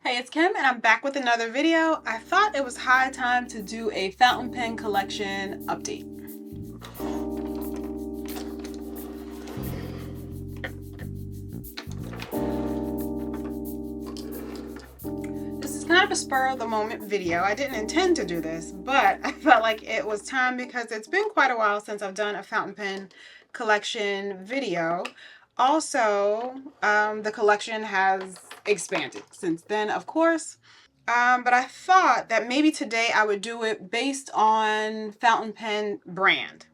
Hey, it's Kim and I'm back with another video. I thought it was high time to do a fountain pen collection update. This is kind of a spur of the moment video. I didn't intend to do this, but I felt like it was time because it's been quite a while since I've done a fountain pen collection video. Also, the collection has expanded since then, of course. But I thought that maybe today I would do it based on fountain pen brand.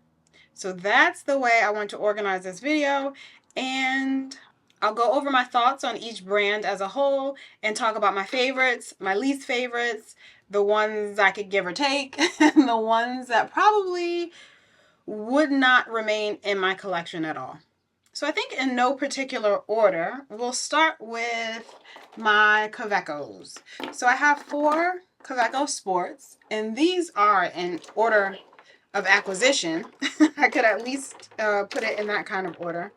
So that's the way I want to organize this video, and I'll go over my thoughts on each brand as a whole and talk about my favorites, my least favorites, the ones I could give or take, and the ones that probably would not remain in my collection at all. So I think in no particular order, we'll start with my Kawecos. So I have 4 Kaweco Sports, and these are in order of acquisition. I could at least put it in that kind of order.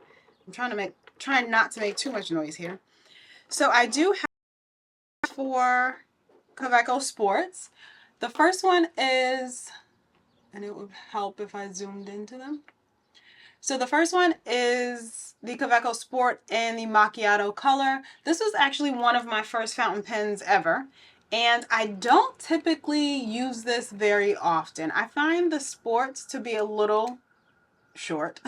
I'm trying not to make too much noise here. So I do have 4 Kaweco Sports. The first one is, and it would help if I zoomed into them. So the first one is the Kaweco Sport in the macchiato color. This was actually one of my first fountain pens ever. And I don't typically use this very often. I find the sports to be a little short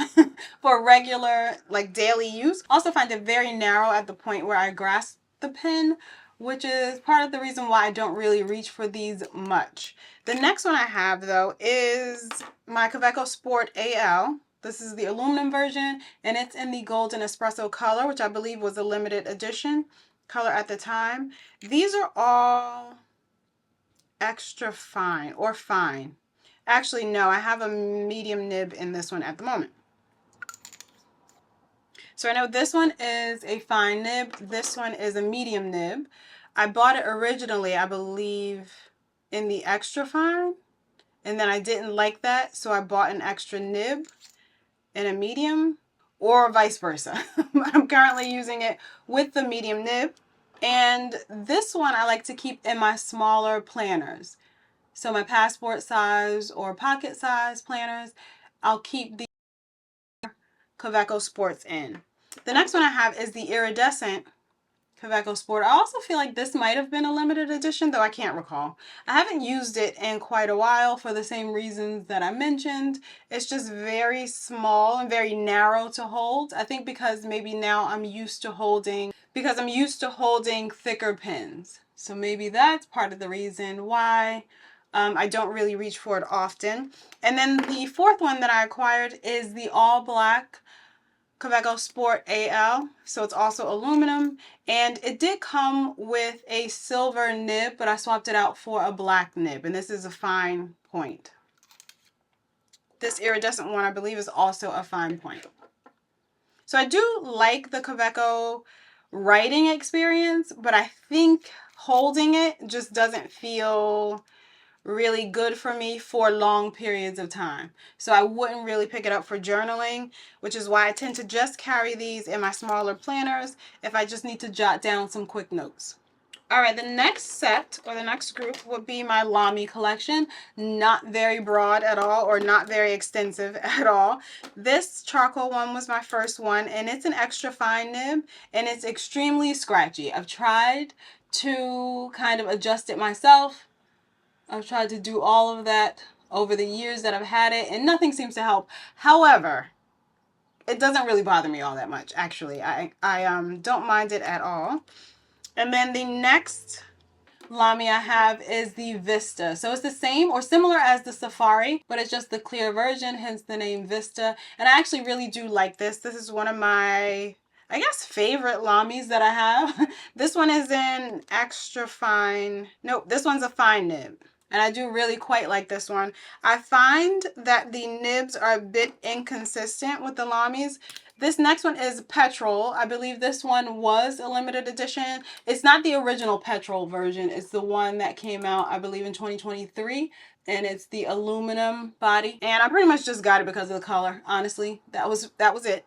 for regular, like daily use. Also find it very narrow at the point where I grasp the pen, which is part of the reason why I don't really reach for these much. The next one I have though is my Kaweco Sport AL. This is the aluminum version, and it's in the golden espresso color, which I believe was a limited edition color at the time. These are all extra fine or fine. Actually, no, I have a medium nib in this one at the moment. So I know this one is a fine nib. This one is a medium nib. I bought it originally, I believe, in the extra fine, and then I didn't like that, so I bought an extra nib in a medium, or vice versa. I'm currently using it with the medium nib, and this one I like to keep in my smaller planners. So my passport size or pocket size planners, I'll keep the Kaweco Sports in. The next one I have is the iridescent Kaweco Sport. I also feel like this might have been a limited edition, though I can't recall. I haven't used it in quite a while for the same reasons that I mentioned. It's just very small and very narrow to hold. I think because maybe now I'm used to holding thicker pens. So maybe that's part of the reason why I don't really reach for it often. And then the fourth one that I acquired is the all black Kaweco Sport AL. So it's also aluminum, and it did come with a silver nib, but I swapped it out for a black nib, and this is a fine point. This iridescent one I believe is also a fine point. So I do like the Kaweco writing experience, but I think holding it just doesn't feel really good for me for long periods of time. So I wouldn't really pick it up for journaling, which is why I tend to just carry these in my smaller planners if I just need to jot down some quick notes. All right, the next set or the next group would be my Lamy collection. Not very broad at all, or not very extensive at all. This charcoal one was my first one, and it's an extra fine nib, and it's extremely scratchy. I've tried to kind of adjust it myself. I've tried to do all of that over the years that I've had it, and nothing seems to help. However, it doesn't really bother me all that much, actually. I don't mind it at all. And then the next Lamy I have is the Vista. So it's the same or similar as the Safari, but it's just the clear version, hence the name Vista. And I actually really do like this. This is one of my, I guess, favorite Lamys that I have. This one is in extra fine. Nope, this one's a fine nib. And I do really quite like this one. I find that the nibs are a bit inconsistent with the Lamys. This next one is Petrol. I believe this one was a limited edition. It's not the original Petrol version. It's the one that came out, I believe, in 2023. And it's the aluminum body. And I pretty much just got it because of the color, honestly. That was it.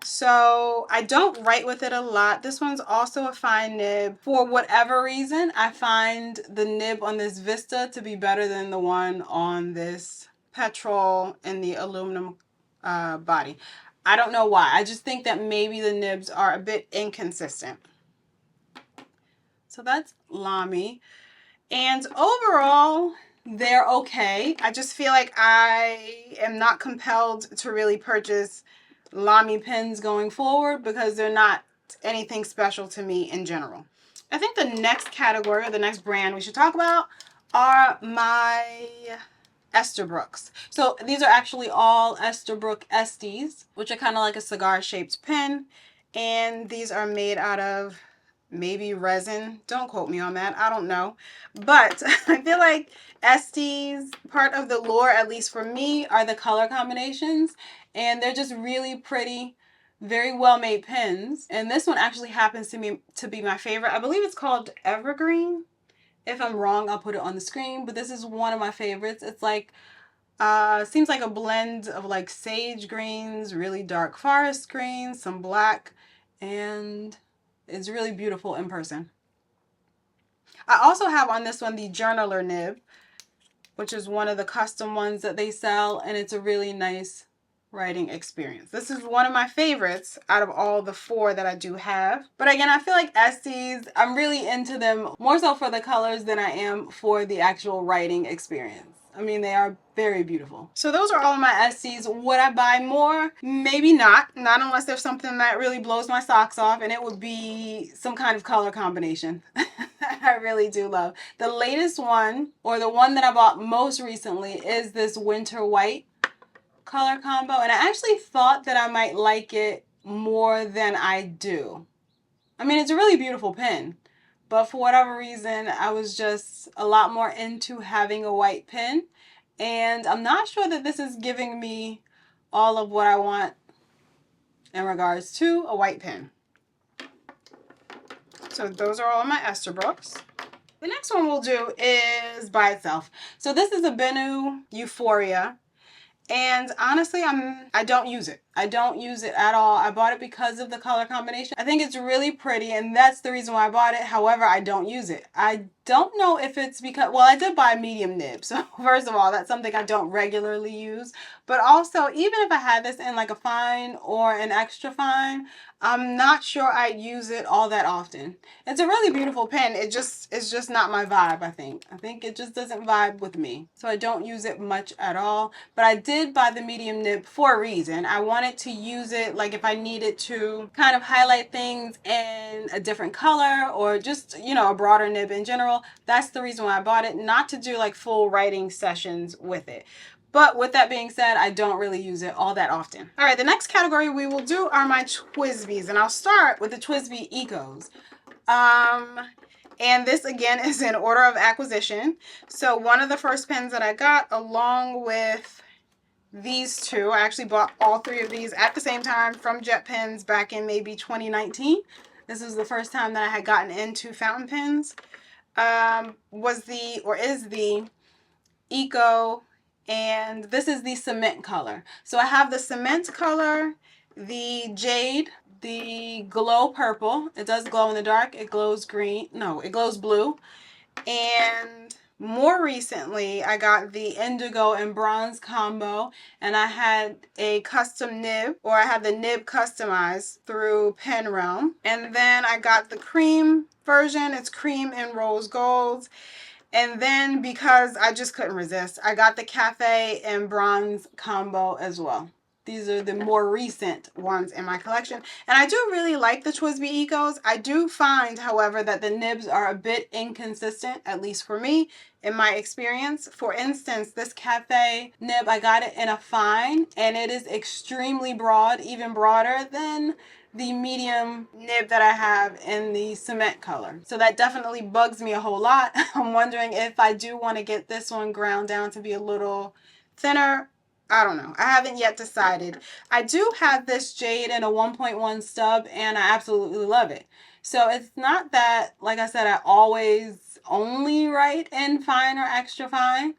So I don't write with it a lot. This one's also a fine nib. For whatever reason, I find the nib on this Vista to be better than the one on this petrol and the aluminum body. I don't know why. I just think that maybe the nibs are a bit inconsistent. So that's Lamy. And overall, they're okay. I just feel like I am not compelled to really purchase Lamy pens going forward because they're not anything special to me in general. I think the next category or the next brand we should talk about are my Esterbrook's. So these are actually all Esterbrook Estes, which are kind of like a cigar shaped pen. And these are made out of maybe resin. Don't quote me on that. I don't know. But I feel like Estes, part of the lure, at least for me, are the color combinations. And they're just really pretty, very well made pens. And this one actually happens to be my favorite. I believe it's called Evergreen. If I'm wrong, I'll put it on the screen. But this is one of my favorites. It's like seems like a blend of like sage greens, really dark forest greens, some black, and it's really beautiful in person. I also have on this one the journaler nib, which is one of the custom ones that they sell, and it's a really nice writing experience. This is one of my favorites out of all the 4 that I do have. But again, I feel like Estes, I'm really into them more so for the colors than I am for the actual writing experience. I mean, they are very beautiful. So those are all of my Estes. Would I buy more? Maybe not. Not unless there's something that really blows my socks off, and it would be some kind of color combination. I really do love. The latest one, or the one that I bought most recently, is this winter white color combo, and I actually thought that I might like it more than I do. I mean, it's a really beautiful pen, but for whatever reason, I was just a lot more into having a white pen, and I'm not sure that this is giving me all of what I want in regards to a white pen. So those are all of my Esterbrook's. The next one we'll do is by itself. So this is a Benu Euphoria. And honestly, I don't use it. I don't use it at all. I bought it because of the color combination. I think it's really pretty, and that's the reason why I bought it. However, I don't use it. I don't know if it's because, well, I did buy a medium nib. So first of all, that's something I don't regularly use. But also, even if I had this in like a fine or an extra fine, I'm not sure I'd use it all that often. It's a really beautiful pen. It's just not my vibe, I think. I think it just doesn't vibe with me. So I don't use it much at all. But I did buy the medium nib for a reason. I wanted to use it like if I needed to kind of highlight things in a different color or just, you know, a broader nib in general. That's the reason why I bought it, not to do like full writing sessions with it. But with that being said, I don't really use it all that often. All right, the next category we will do are my TWSBIs, and I'll start with the TWSBI Ecos. And this again is in order of acquisition. So one of the first pens that I got, along with these 2, I actually bought all 3 of these at the same time from Jet Pens back in maybe 2019. This was the first time that I had gotten into fountain pens. Is the Eco, and this is the cement color. So I have the cement color, the jade, the glow purple. It does glow in the dark. It glows green. No, it glows blue. And more recently, I got the indigo and bronze combo, and I had a custom nib, or I had the nib customized through Pen Realm. And then I got the cream version. It's cream and rose gold. And then because I just couldn't resist, I got the cafe and bronze combo as well. These are the more recent ones in my collection. And I do really like the TWSBI Ecos. I do find, however, that the nibs are a bit inconsistent, at least for me, in my experience. For instance, this cafe nib, I got it in a fine, and it is extremely broad, even broader than the medium nib that I have in the cement color. So that definitely bugs me a whole lot. I'm wondering if I do want to get this one ground down to be a little thinner. I don't know. I haven't yet decided. I do have this jade in a 1.1 stub, and I absolutely love it. So it's not that, like I said, I always only write in fine or extra fine.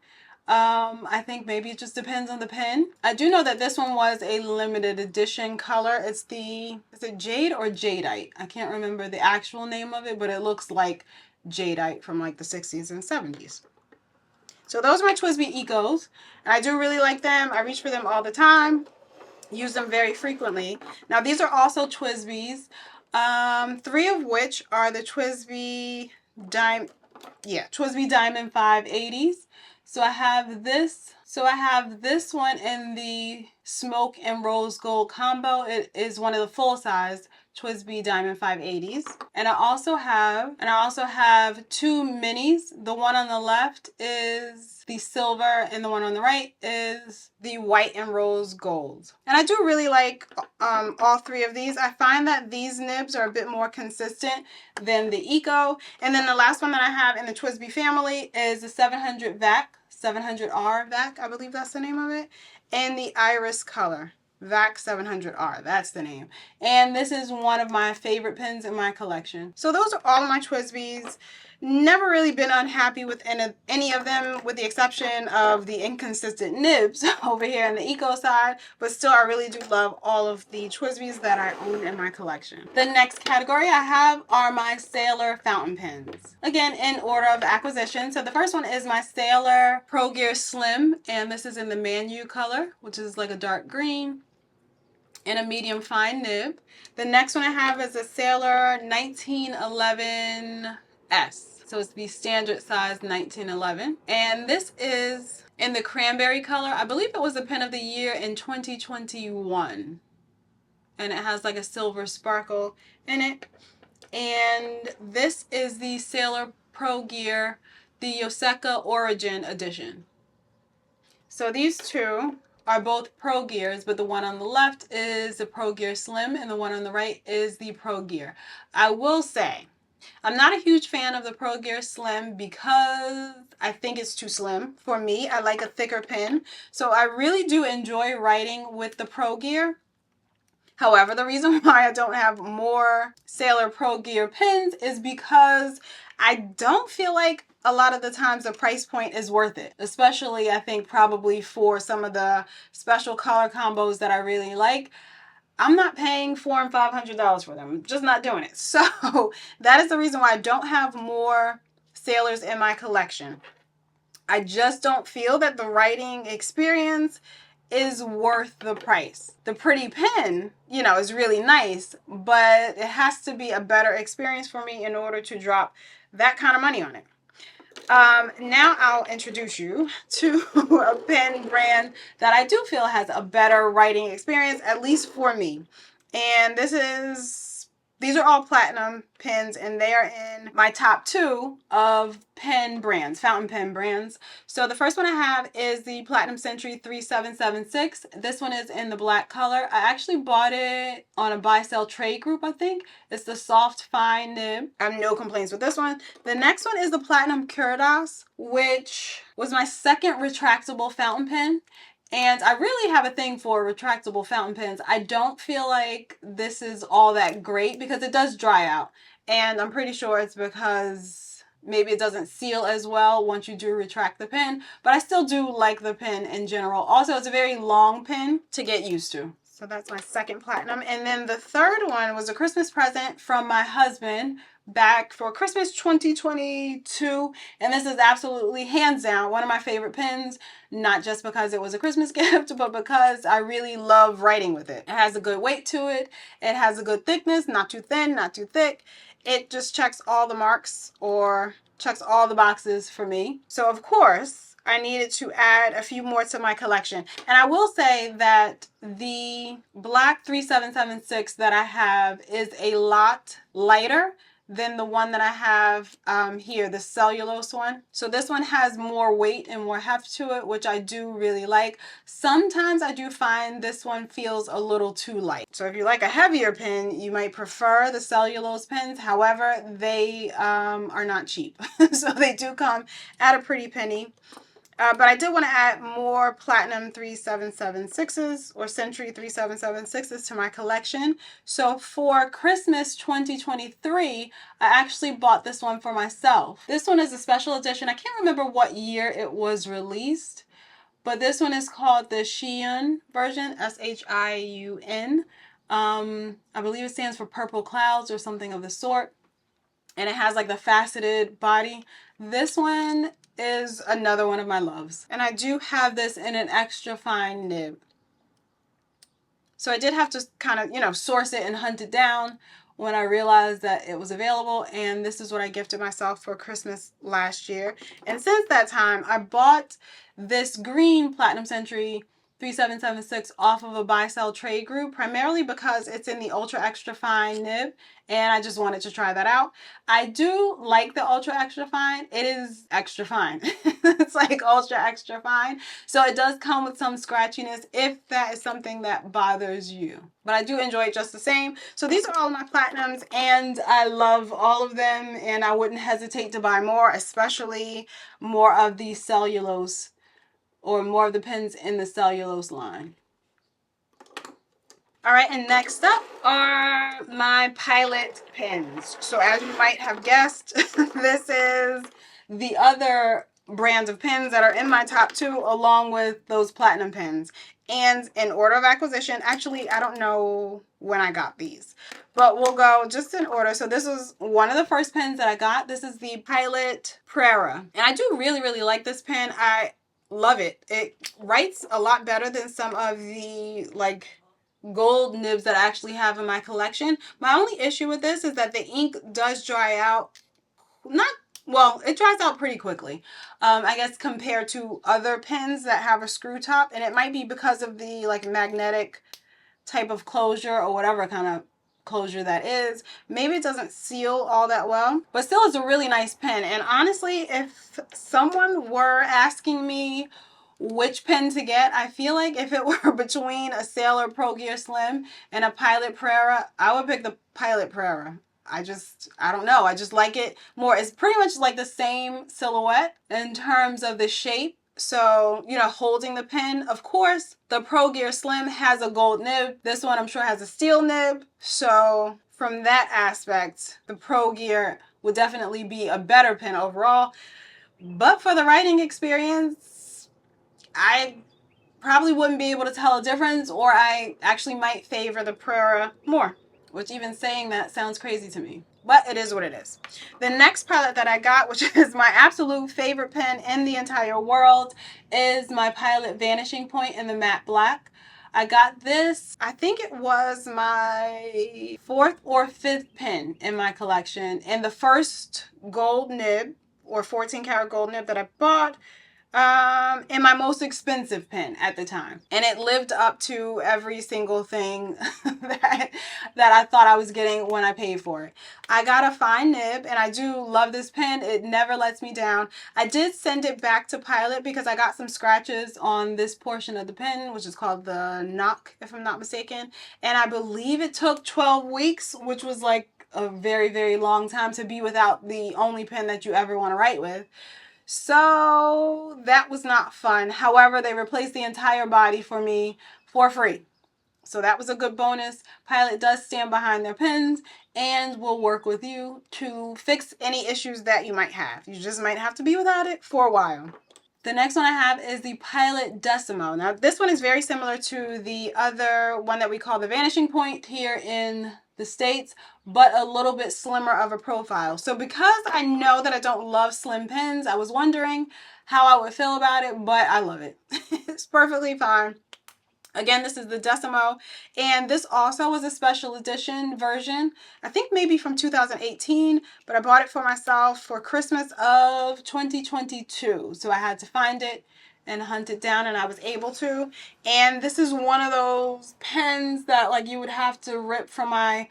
I think maybe it just depends on the pen. I do know that this one was a limited edition color. It's the, is it Jade or Jadeite? I can't remember the actual name of it, but it looks like Jadeite from like the 60s and 70s. So those are my TWSBI Ecos, and I do really like them. I reach for them all the time, use them very frequently. Now these are also TWSBIs, 3 of which are the TWSBI TWSBI Diamond 580s. So I have this. So I have this one in the smoke and rose gold combo. It is one of the full size TWSBI Diamond 580s. And I also have 2 minis. The one on the left is the silver and the one on the right is the white and rose gold. And I do really like all 3 of these. I find that these nibs are a bit more consistent than the Eco. And then the last one that I have in the TWSBI family is the 700 VAC, 700R VAC, I believe that's the name of it, and the Iris color. VAC 700R, that's the name. And this is one of my favorite pens in my collection. So those are all of my TWSBIs. Never really been unhappy with any of them, with the exception of the inconsistent nibs over here on the Eco side, but still I really do love all of the TWSBIs that I own in my collection. The next category I have are my Sailor fountain pens. Again, in order of acquisition. So the first one is my Sailor Pro Gear Slim, and this is in the Manu color, which is like a dark green, and a medium fine nib. The next one I have is a Sailor 1911S. So it's the standard size 1911. And this is in the cranberry color. I believe it was the pen of the year in 2021. And it has like a silver sparkle in it. And this is the Sailor Pro Gear, the Yoseka Origin edition. So these two are both Pro Gears, but the one on the left is the Pro Gear Slim and the one on the right is the Pro Gear. I will say, I'm not a huge fan of the Pro Gear Slim because I think it's too slim for me. I like a thicker pen. So I really do enjoy writing with the Pro Gear. However, the reason why I don't have more Sailor Pro Gear pens is because I don't feel like a lot of the times the price point is worth it. Especially, I think, probably for some of the special color combos that I really like. I'm not paying $400 and $500 for them. I'm just not doing it. So that is the reason why I don't have more Sailors in my collection. I just don't feel that the writing experience is worth the price. The pretty pen, you know, is really nice, but it has to be a better experience for me in order to drop that kind of money on it. Now I'll introduce you to a pen brand that I do feel has a better writing experience, at least for me. And these are all platinum pens, and they are in my top 2 of pen brands, fountain pen brands. So the first one I have is the Platinum Century 3776. This one is in the black color. I actually bought it on a buy-sell trade group, I think. It's the soft fine nib. I have no complaints with this one. The next one is the Platinum Curados, which was my second retractable fountain pen. And I really have a thing for retractable fountain pens. I don't feel like this is all that great because it does dry out. And I'm pretty sure it's because maybe it doesn't seal as well once you do retract the pen. But I still do like the pen in general. Also, it's a very long pen to get used to. So that's my second platinum. And then the third one was a Christmas present from my husband back for Christmas 2022, and this is absolutely hands down one of my favorite pens, not just because it was a Christmas gift, but because I really love writing with it. It has a good weight to it. It has a good thickness, not too thin, not too thick. It just checks all the marks or checks all the boxes for me. So of course, I needed to add a few more to my collection. And I will say that the black 3776 that I have is a lot lighter than the one that I have here, the cellulose one. So this one has more weight and more heft to it, which I do really like. Sometimes I do find this one feels a little too light. So if you like a heavier pen, you might prefer the cellulose pens. However, they are not cheap. So they do come at a pretty penny. But I did want to add more Platinum 3776s or Century 3776s to my collection. So for Christmas 2023, I actually bought this one for myself. This one is a special edition. I can't remember what year it was released, but this one is called the Shiun version, Shiun. I believe it stands for Purple Clouds or something of the sort. And it has like the faceted body. This one is another one of my loves. And I do have this in an extra fine nib. So I did have to kind of, you know, source it and hunt it down when I realized that it was available. And this is what I gifted myself for Christmas last year. And since that time, I bought this green Platinum Century 3776 off of a buy-sell trade group, primarily because it's in the ultra extra fine nib, and I just wanted to try that out. I do like the ultra extra fine. It is extra fine. It's like ultra extra fine. So it does come with some scratchiness if that is something that bothers you. But I do enjoy it just the same. So these are all my platinums, and I love all of them, and I wouldn't hesitate to buy more, especially more of the cellulose or more of the pens in the cellulose line. All right, and next up are my Pilot pens. So as you might have guessed, this is the other brand of pens that are in my top two, along with those platinum pens. And in order of acquisition, actually, I don't know when I got these, but we'll go just in order. So this was one of the first pens that I got. This is the Pilot Prera. And I do really, really like this pen. I love it. It writes a lot better than some of the like gold nibs that I actually have in my collection. My only issue with this is that the ink does dry out. It dries out pretty quickly. I guess compared to other pens that have a screw top, and it might be because of the like magnetic type of closure or whatever kind of closure that is. Maybe it doesn't seal all that well, but still it's a really nice pen. And honestly, if someone were asking me which pen to get, I feel like if it were between a Sailor Pro Gear Slim and a Pilot Prera, I would pick the Pilot Prera. I don't know. I just like it more. It's pretty much like the same silhouette in terms of the shape. So, you know, holding the pen, of course, the Pro Gear Slim has a gold nib. This one I'm sure has a steel nib. So from that aspect, the Pro Gear would definitely be a better pen overall. But for the writing experience, I probably wouldn't be able to tell a difference, or I actually might favor the Prera more, which even saying that sounds crazy to me. But it is what it is. The next Pilot that I got, which is my absolute favorite pen in the entire world, is my Pilot Vanishing Point in the matte black. I got this, I think it was my 4th or 5th pen in my collection. And the first gold nib, or 14 karat gold nib that I bought, and my most expensive pen at the time. And it lived up to every single thing that I thought I was getting when I paid for it. I got a fine nib, and I do love this pen. It never lets me down. I did send it back to Pilot because I got some scratches on this portion of the pen, which is called the knock, if I'm not mistaken. And I believe it took 12 weeks, which was like a very, very long time to be without the only pen that you ever want to write with. So that was not fun. However, they replaced the entire body for me for free. So that was a good bonus. Pilot does stand behind their pens and will work with you to fix any issues that you might have. You just might have to be without it for a while. The next one I have is the Pilot Decimo. Now this one is very similar to the other one that we call the Vanishing Point here in the States, but a little bit slimmer of a profile. So because I know that I don't love slim pens, I was wondering how I would feel about it, but I love it. It's perfectly fine. Again, this is the Decimo, and this also was a special edition version. I think maybe from 2018, but I bought it for myself for Christmas of 2022. So I had to find it and hunt it down, and I was able to. And this is one of those pens that like you would have to rip from my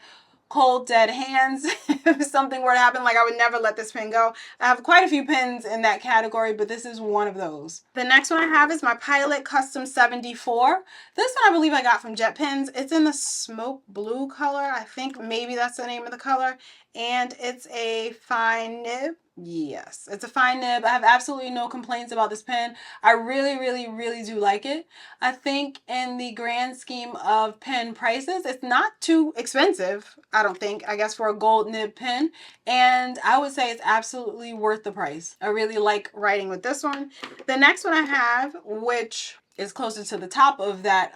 cold dead hands if something were to happen. Like I would never let this pen go. I have quite a few pens in that category, but this is one of those. The next one I have is my Pilot Custom 74. This one I believe I got from Jet Pens. It's in the smoke blue color. I think maybe that's the name of the color. And it's a fine nib. Yes, it's a fine nib. I have absolutely no complaints about this pen. I really do like it. I think in the grand scheme of pen prices, it's not too expensive, I don't think, I guess, for a gold nib pen. And I would say it's absolutely worth the price. I really like writing with this one. The next one I have, which is closer to the top of that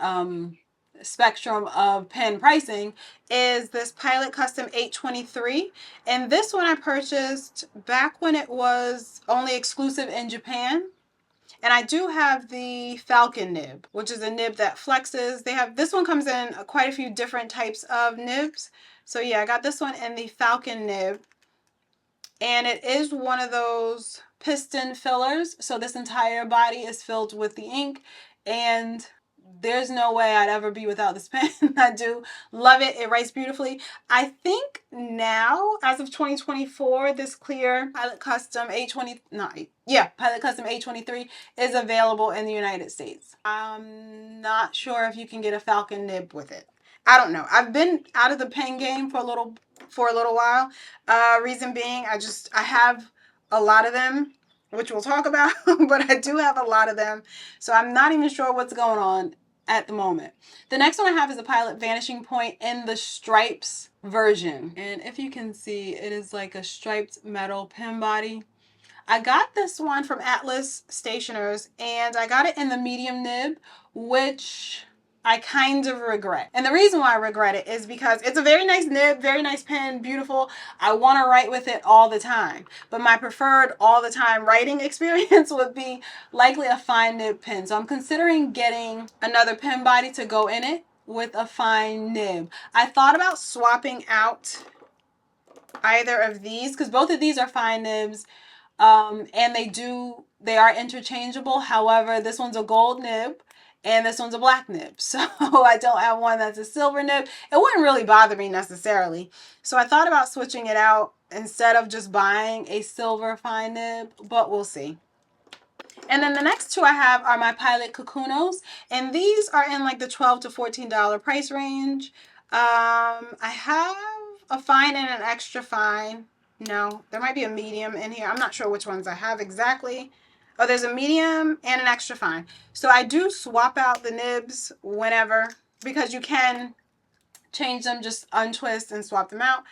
spectrum of pen pricing, is this Pilot Custom 823. And this one I purchased back when it was only exclusive in Japan. And I do have the Falcon nib, which is a nib that flexes. This one comes in quite a few different types of nibs. So yeah, I got this one in the Falcon nib. And it is one of those piston fillers. So this entire body is filled with the ink, and there's no way I'd ever be without this pen. I do love it. It writes beautifully. I think now, as of 2024, this clear Pilot Custom Pilot Custom 823 is available in the United States. I'm not sure if you can get a Falcon nib with it. I don't know. I've been out of the pen game for a little while. Reason being, I have a lot of them, which we'll talk about, but I do have a lot of them. So I'm not even sure what's going on at the moment. The next one I have is a Pilot Vanishing Point in the stripes version. And if you can see, it is like a striped metal pen body. I got this one from Atlas Stationers, and I got it in the medium nib, which I kind of regret. And the reason why I regret it is because it's a very nice nib, very nice pen, beautiful. I want to write with it all the time. But my preferred all the time writing experience would be likely a fine nib pen. So I'm considering getting another pen body to go in it with a fine nib. I thought about swapping out either of these, because both of these are fine nibs. And they are interchangeable. However, this one's a gold nib and this one's a black nib. So I don't have one that's a silver nib. It wouldn't really bother me necessarily. So I thought about switching it out instead of just buying a silver fine nib, but we'll see. And then the next two I have are my Pilot Kakunos, and these are in like the $12 to $14 price range. I have a fine and an extra fine. No, there might be a medium in here. I'm not sure which ones I have exactly. Oh, there's a medium and an extra fine. So I do swap out the nibs whenever, because you can change them, just untwist and swap them out.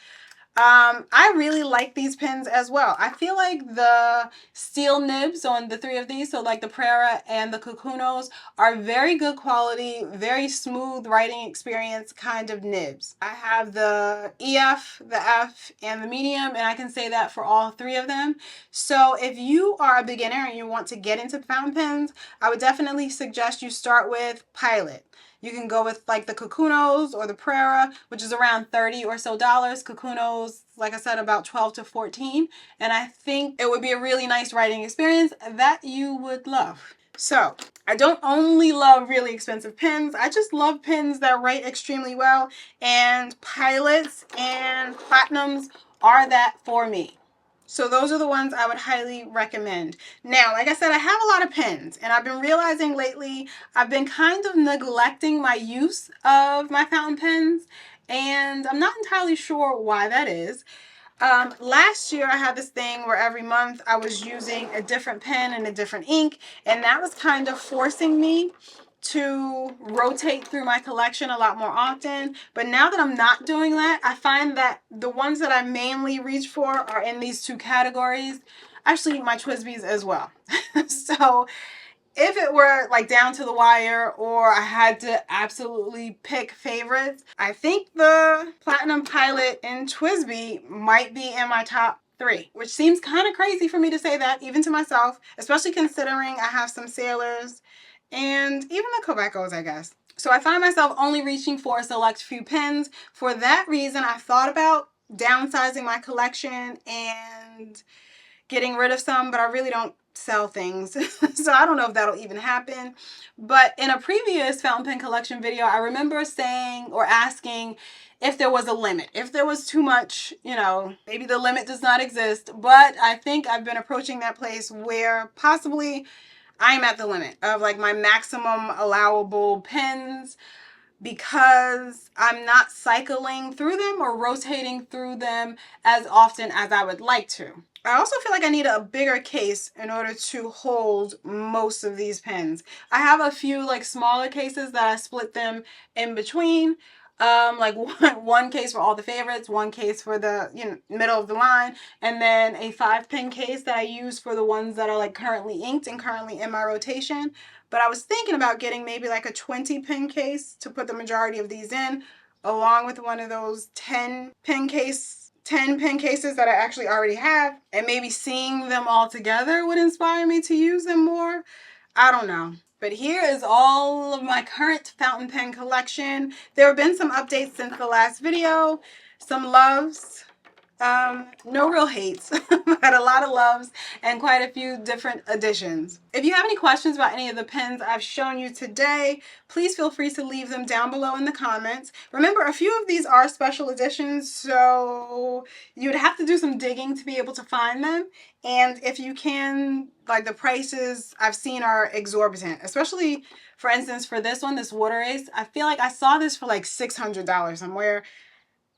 I really like these pens as well. I feel like the steel nibs on the three of these, so like the Prera and the Kakunos, are very good quality, very smooth writing experience kind of nibs. I have the EF, the F, and the medium, and I can say that for all three of them. So if you are a beginner and you want to get into fountain pens, I would definitely suggest you start with Pilot. You can go with like the Kakunos or the Prera, which is around $30 or so. Kakunos, like I said, about 12 to 14. And I think it would be a really nice writing experience that you would love. So I don't only love really expensive pens. I just love pens that write extremely well. And Pilots and Platinums are that for me. So those are the ones I would highly recommend. Now, like I said, I have a lot of pens, and I've been realizing lately I've been kind of neglecting my use of my fountain pens, and I'm not entirely sure why that is. Last year I had this thing where every month I was using a different pen and a different ink, and that was kind of forcing me to rotate through my collection a lot more often. But now that I'm not doing that, I find that the ones that I mainly reach for are in these two categories. Actually, my TWSBIs as well. So if it were like down to the wire, or I had to absolutely pick favorites, I think the Platinum, Pilot, and TWSBI might be in my top 3, which seems kind of crazy for me to say that, even to myself, especially considering I have some Sailors and even the Kawecos, I guess. So I find myself only reaching for a select few pens. For that reason, I thought about downsizing my collection and getting rid of some, but I really don't sell things. So I don't know if that'll even happen. But in a previous fountain pen collection video, I remember saying or asking if there was a limit. If there was too much, you know, maybe the limit does not exist. But I think I've been approaching that place where possibly I'm at the limit of like my maximum allowable pens. because I'm not cycling through them or rotating through them as often as I would like to. I also feel like I need a bigger case in order to hold most of these pens. I have a few like smaller cases that I split them in between. Like one case for all the favorites, one case for the middle of the line, and then a 5-pen case that I use for the ones that are like currently inked and currently in my rotation. But I was thinking about getting maybe like a 20-pen case to put the majority of these in, along with one of those 10-pen cases that I actually already have, and maybe seeing them all together would inspire me to use them more. I don't know. But here is all of my current fountain pen collection. There have been some updates since the last video, some loves. No real hates, but a lot of loves and quite a few different additions. If you have any questions about any of the pens I've shown you today, please feel free to leave them down below in the comments. Remember, a few of these are special editions, so you'd have to do some digging to be able to find them. And if you can, like, the prices I've seen are exorbitant, especially for instance for this one, this Water Ace. I feel like I saw this for like $600 somewhere.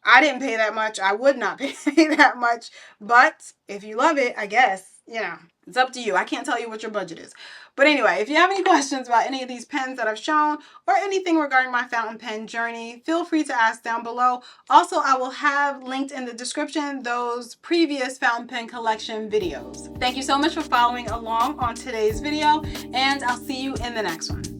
I didn't pay that much. I would not pay that much. But if you love it, I guess, it's up to you. I can't tell you what your budget is. But anyway, if you have any questions about any of these pens that I've shown or anything regarding my fountain pen journey, feel free to ask down below. Also, I will have linked in the description those previous fountain pen collection videos. Thank you so much for following along on today's video, and I'll see you in the next one.